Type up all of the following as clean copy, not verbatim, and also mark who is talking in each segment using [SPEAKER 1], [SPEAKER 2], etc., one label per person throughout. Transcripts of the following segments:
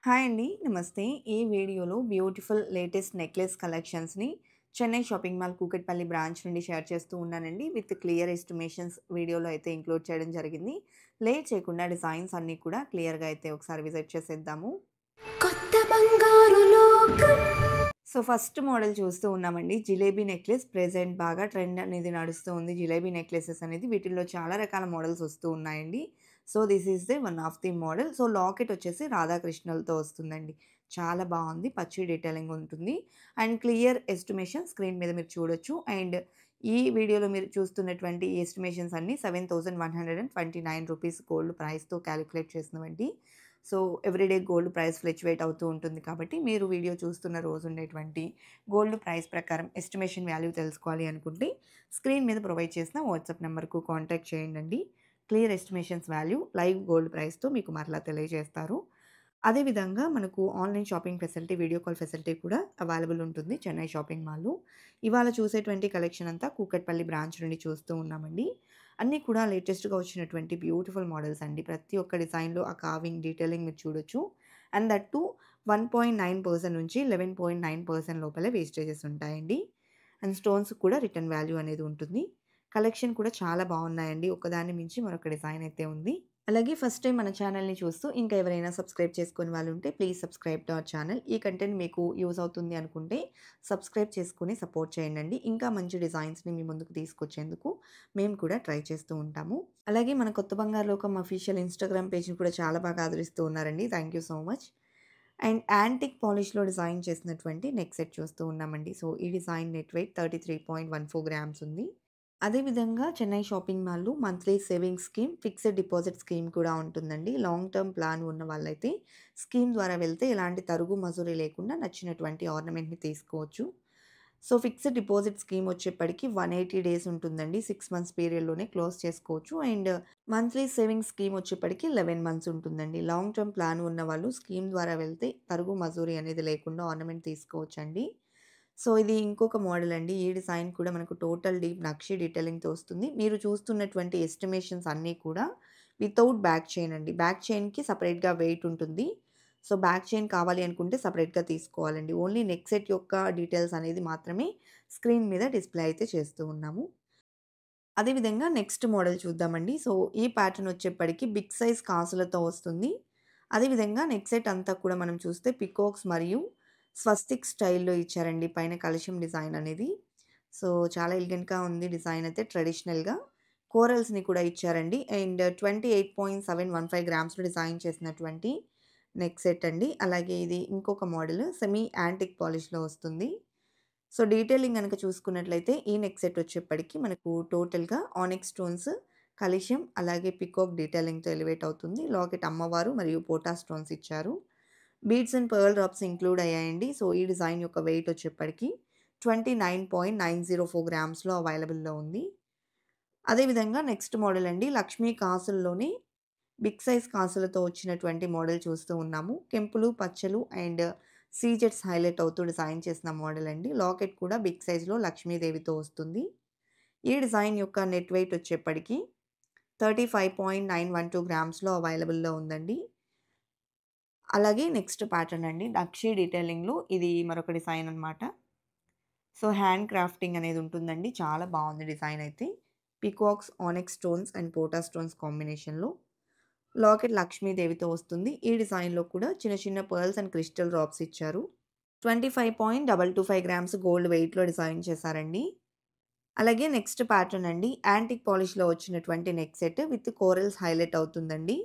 [SPEAKER 1] Hi అండి. నమస్తే. ఈ వీడియోలో బ్యూటిఫుల్ లేటెస్ట్ నెక్లెస్ కలెక్షన్స్‌ని Chennai shopping mall Kukatpally branch నుండి షేర్ చేస్తూ ఉన్నానండి. విత్ క్లియర్ ఎస్టిమేషన్స్ వీడియోలో అయితే ఇంక్లూడ్ చేయడం జరిగింది. లేట్ చేయకుండా డిజైన్స్ అన్నీ కూడా క్లియర్‌గా అయితే ఒకసారి విజిట్ చేసేద్దాము.
[SPEAKER 2] కొత్త బంగారు లోకం.
[SPEAKER 1] సో, ఫస్ట్ మోడల్ చూస్తూ ఉన్నామండి. జిలేబీ నెక్లెస్ ప్రెజెంట్ బాగా ట్రెండ్ అనేది నడుస్తూ ఉంది. జిలేబీ నెక్లెసెస్ అనేది వీటిల్లో చాలా రకాల మోడల్స్ వస్తూ ఉన్నాయండి. So, this is the one of the model. So, locket వచ్చేసి రాధాకృష్ణలతో వస్తుందండి. చాలా బావుంది. పచ్చి డీటెయిలింగ్ ఉంటుంది. అండ్ క్లియర్ ఎస్టిమేషన్ స్క్రీన్ మీద మీరు చూడొచ్చు. అండ్ ఈ వీడియోలో మీరు చూస్తున్నటువంటి ఈ ఎస్టిమేషన్స్ అన్నీ రూ. 7,129 గోల్డ్ ప్రైస్‌తో కాలిక్యులేట్ చేసినవండి. So, everyday gold price fluctuate అవుతూ ఉంటుంది కాబట్టి, మీరు వీడియో చూస్తున్న రోజు ఉండేటువంటి గోల్డ్ ప్రైస్ ప్రకారం ఎస్టిమేషన్ వాల్యూ తెలుసుకోవాలి అనుకుంటే, స్క్రీన్ మీద ప్రొవైడ్ చేసిన వాట్సాప్ నంబర్‌కు కాంటాక్ట్ చేయండండి. Clear estimations value live gold ప్రైస్‌తో మీకు మరలా తెలియజేస్తారు. అదేవిధంగా మనకు online shopping facility, video call facility కూడా అవైలబుల్ ఉంటుంది చెన్నై షాపింగ్ మాల్‌లో. ఇవాళ చూసేటువంటి కలెక్షన్ అంతా కూకట్పల్లి బ్రాంచ్ నుండి చూస్తూ ఉన్నామండి. అన్నీ కూడా లేటెస్ట్‌గా వచ్చినటువంటి బ్యూటిఫుల్ మోడల్స్ అండి. ప్రతి ఒక్క డిజైన్‌లో ఆ కార్వింగ్, డీటెయిలింగ్ మీరు చూడొచ్చు. అండ్ దట్ టూ 1.9% నుంచి 11.9% లోపలే వేస్టేజెస్ ఉంటాయండి. అండ్ స్టోన్స్ కూడా రిటర్న్ వాల్యూ అనేది ఉంటుంది. కలెక్షన్ కూడా చాలా బావున్నాయండి. ఒకదాన్ని మించి మరొక డిజైన్ అయితే ఉంది. అలాగే ఫస్ట్ టైమ్ మన ఛానల్‌ని చూస్తూ ఇంకా ఎవరైనా సబ్స్క్రైబ్ చేసుకోని వాళ్ళుంటే please subscribe to our channel. ఈ కంటెంట్ మీకు యూజ్ అవుతుంది అనుకుంటే సబ్స్క్రైబ్ చేసుకొని సపోర్ట్ చేయండండి. ఇంకా మంచి డిజైన్స్‌ని మీ ముందుకు తీసుకొచ్చేందుకు మేము కూడా ట్రై చేస్తూ ఉంటాము. అలాగే మన కొత్త బంగారు లోకం అఫీషియల్ ఇన్‌స్టాగ్రామ్ పేజ్‌ని కూడా చాలా బాగా ఆదరిస్తూ ఉన్నారండి. Thank you so much. And antique పాలిష్‌లో డిజైన్ చేసినటువంటి నెక్ సెట్ చూస్తూ ఉన్నామండి. సో, ఈ డిజైన్ నెట్ వెయిట్ 33.14 గ్రామ్స్ ఉంది. అదే విధంగా చెన్నై షాపింగ్ మాల్‌లో monthly savings scheme, fixed deposit scheme కూడా ఉంటుందండి. లాంగ్ టర్మ్ ప్లాన్ ఉన్న వాళ్ళైతే స్కీమ్ ద్వారా వెళ్తే ఎలాంటి తరుగు, మజూరీ లేకుండా నచ్చినటువంటి ఆర్నమెంట్‌ని తీసుకోవచ్చు. సో, ఫిక్స్డ్ డిపాజిట్ స్కీమ్ వచ్చేప్పటికి 180 డేస్ ఉంటుందండి. 6 మంత్స్ పీరియడ్‌లోనే క్లోజ్ చేసుకోవచ్చు. అండ్ మంత్లీ సేవింగ్స్ స్కీమ్ వచ్చేప్పటికి 11 మంత్స్ ఉంటుందండి. లాంగ్ టర్మ్ ప్లాన్ ఉన్నవాళ్ళు స్కీమ్ ద్వారా వెళ్తే తరుగు, మజూరీ అనేది లేకుండా ఆర్నమెంట్ తీసుకోవచ్చండి. సో, ఇది ఇంకొక మోడల్ అండి. ఈ డిజైన్ కూడా మనకు టోటల్ డీప్ నక్షి డీటెయిలింగ్‌తో వస్తుంది. మీరు చూస్తున్నటువంటి ఎస్టిమేషన్స్ అన్నీ కూడా వితౌట్ బ్యాక్ చైన్ అండి. బ్యాక్ చైన్‌కి సెపరేట్‌గా వెయిట్ ఉంటుంది. సో, బ్యాక్ చైన్ కావాలి అనుకుంటే సెపరేట్‌గా తీసుకోవాలండి. ఓన్లీ నెక్ సెట్ యొక్క డీటెయిల్స్ అనేది మాత్రమే స్క్రీన్ మీద డిస్‌ప్లే అయితే చేస్తూ ఉన్నాము. అదే విధంగా నెక్స్ట్ మోడల్ చూద్దామండి. సో, ఈ ప్యాటర్న్ వచ్చేప్పటికి బిగ్ సైజ్ కాసులతో వస్తుంది. అదే విధంగా నెక్ సెట్ అంతా కూడా మనం చూస్తే పికాక్స్ మరియు స్వస్తిక్ స్టైల్‌లో ఇచ్చారండి. పైన కలశం డిజైన్ అనేది. సో, చాలా ఎలిగెంట్‌గా ఉంది డిజైన్ అయితే ట్రెడిషనల్‌గా. కోరల్స్‌ని కూడా ఇచ్చారండి. అండ్ 28.715 గ్రామ్స్‌లో డిజైన్ చేసినటువంటి నెక్ సెట్ అండి. అలాగే ఇది ఇంకొక మోడల్ సెమీ యాంటిక్ పాలిష్‌లో వస్తుంది. సో, డీటెయిలింగ్ గనక చూసుకున్నట్లయితే ఈ నెక్ సెట్ వచ్చేప్పటికి మనకు టోటల్‌గా ఆనిక్స్ స్టోన్స్, కలిషం అలాగే పికాక్ డీటెయిలింగ్‌తో ఎలివేట్ అవుతుంది. లాకెట్ అమ్మవారు మరియు పోటా స్టోన్స్ ఇచ్చారు. Beads and pearl drops include అయ్యాయండి. సో, ఈ డిజైన్ యొక్క వెయిట్ వచ్చేప్పటికి 29.904 గ్రామ్స్‌లో అవైలబుల్‌లో ఉంది. అదే విధంగా నెక్స్ట్ మోడల్ అండి లక్ష్మీ కాసుల్లోనే బిగ్ సైజ్ కాసులతో వచ్చినటువంటి మోడల్ చూస్తూ ఉన్నాము. కెంపులు, పచ్చలు అండ్ సీజెట్స్ హైలైట్ అవుతూ డిజైన్ చేసిన మోడల్ అండి. లాకెట్ కూడా బిగ్ సైజ్‌లో లక్ష్మీదేవితో వస్తుంది. ఈ డిజైన్ యొక్క నెట్ వెయిట్ వచ్చేప్పటికి 35.912 గ్రామ్స్‌లో అవైలబుల్‌లో ఉందండి. అలాగే నెక్స్ట్ ప్యాటర్న్ అండి. నక్షి డీటెయిలింగ్‌లో ఇది మరొక డిజైన్ అన్నమాట. సో, హ్యాండ్ క్రాఫ్టింగ్ అనేది ఉంటుందండి. చాలా బావుంది డిజైన్ అయితే. పీకాక్స్, ఆనిక్స్ స్టోన్స్ అండ్ పోటా స్టోన్స్ కాంబినేషన్‌లో లాకెట్ లక్ష్మీదేవితో వస్తుంది. ఈ డిజైన్‌లో కూడా చిన్న చిన్న పర్ల్స్ అండ్ క్రిస్టల్ డ్రాప్స్ ఇచ్చారు. 25.225 గ్రామ్స్ గోల్డ్ వెయిట్‌లో డిజైన్ చేశారండి. అలాగే నెక్స్ట్ ప్యాటర్న్ అండి. యాంటిక్ పాలిష్‌లో వచ్చినటువంటి neck set with corals highlight అవుతుందండి.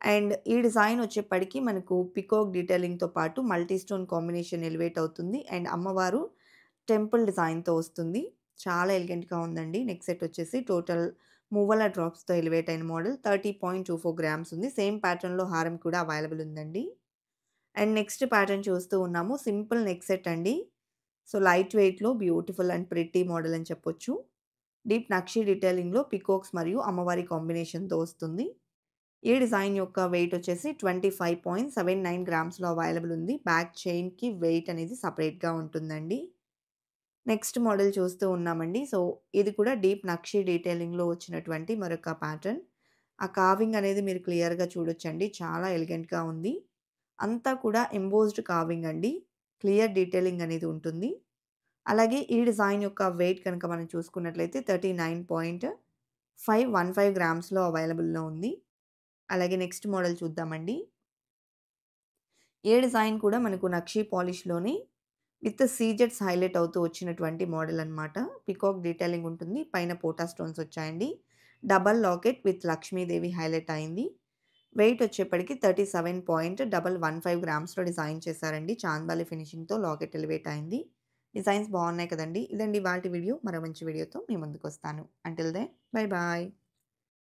[SPEAKER 1] అండ్ ఈ డిజైన్ వచ్చేప్పటికి మనకు పికాక్ డీటెయిలింగ్‌తో పాటు మల్టీ స్టోన్ కాంబినేషన్ ఎలివేట్ అవుతుంది. అండ్ అమ్మవారు టెంపుల్ డిజైన్‌తో వస్తుంది. చాలా ఎలిగెంట్‌గా ఉందండి. నెక్ సెట్ వచ్చేసి టోటల్ మువ్వల డ్రాప్స్‌తో ఎలివేట్ అయిన మోడల్ 30.24 గ్రామ్స్ ఉంది. సేమ్ ప్యాటర్న్‌లో హారం కూడా అవైలబుల్ ఉందండి. అండ్ నెక్స్ట్ ప్యాటర్న్ చూస్తూ ఉన్నాము. సింపుల్ నెక్ సెట్ అండి. సో, లైట్ వెయిట్‌లో బ్యూటిఫుల్ అండ్ ప్రిటీ మోడల్ అని చెప్పొచ్చు. డీప్ నక్షి డీటెయిలింగ్‌లో పికాక్స్ మరియు అమ్మవారి కాంబినేషన్‌తో వస్తుంది. ఈ డిజైన్ యొక్క వెయిట్ వచ్చేసి 25.79 గ్రామ్స్‌లో అవైలబుల్ ఉంది. బ్యాక్ చైన్‌కి వెయిట్ అనేది సెపరేట్‌గా ఉంటుందండి. నెక్స్ట్ మోడల్ చూస్తూ ఉన్నామండి. సో, ఇది కూడా డీప్ నక్షి డీటెయిలింగ్‌లో వచ్చినటువంటి మరొక ప్యాటర్న్. ఆ కార్వింగ్ అనేది మీరు క్లియర్‌గా చూడొచ్చండి. చాలా ఎలిగెంట్‌గా ఉంది. అంతా కూడా ఎంబోస్డ్ కార్వింగ్ అండి. క్లియర్ డీటెయిలింగ్ అనేది ఉంటుంది. అలాగే ఈ డిజైన్ యొక్క వెయిట్ కనుక మనం చూసుకున్నట్లయితే 39.515 గ్రామ్స్‌లో అవైలబుల్‌లో ఉంది. అలాగే నెక్స్ట్ మోడల్ చూద్దామండి. ఏ డిజైన్ కూడా మనకు నక్షి పాలిష్‌లోనే విత్ సీజెట్స్ హైలైట్ అవుతూ వచ్చినటువంటి మోడల్ అన్నమాట. పికాక్ డీటెయిలింగ్ ఉంటుంది. పైన పోటా స్టోన్స్ వచ్చాయండి. Double locket with Lakshmidevi highlight అయింది. వెయిట్ వచ్చేప్పటికి 37.115 గ్రామ్స్‌లో డిజైన్ చేశారండి. చాంద్బాలి ఫినిషింగ్‌తో లాకెట్ ఎలివేట్ అయింది. డిజైన్స్ బాగున్నాయి కదండీ! ఇదండి ఇవాల్టి వీడియో. మరో మంచి వీడియోతో మీ ముందుకొస్తాను. Until then bye bye.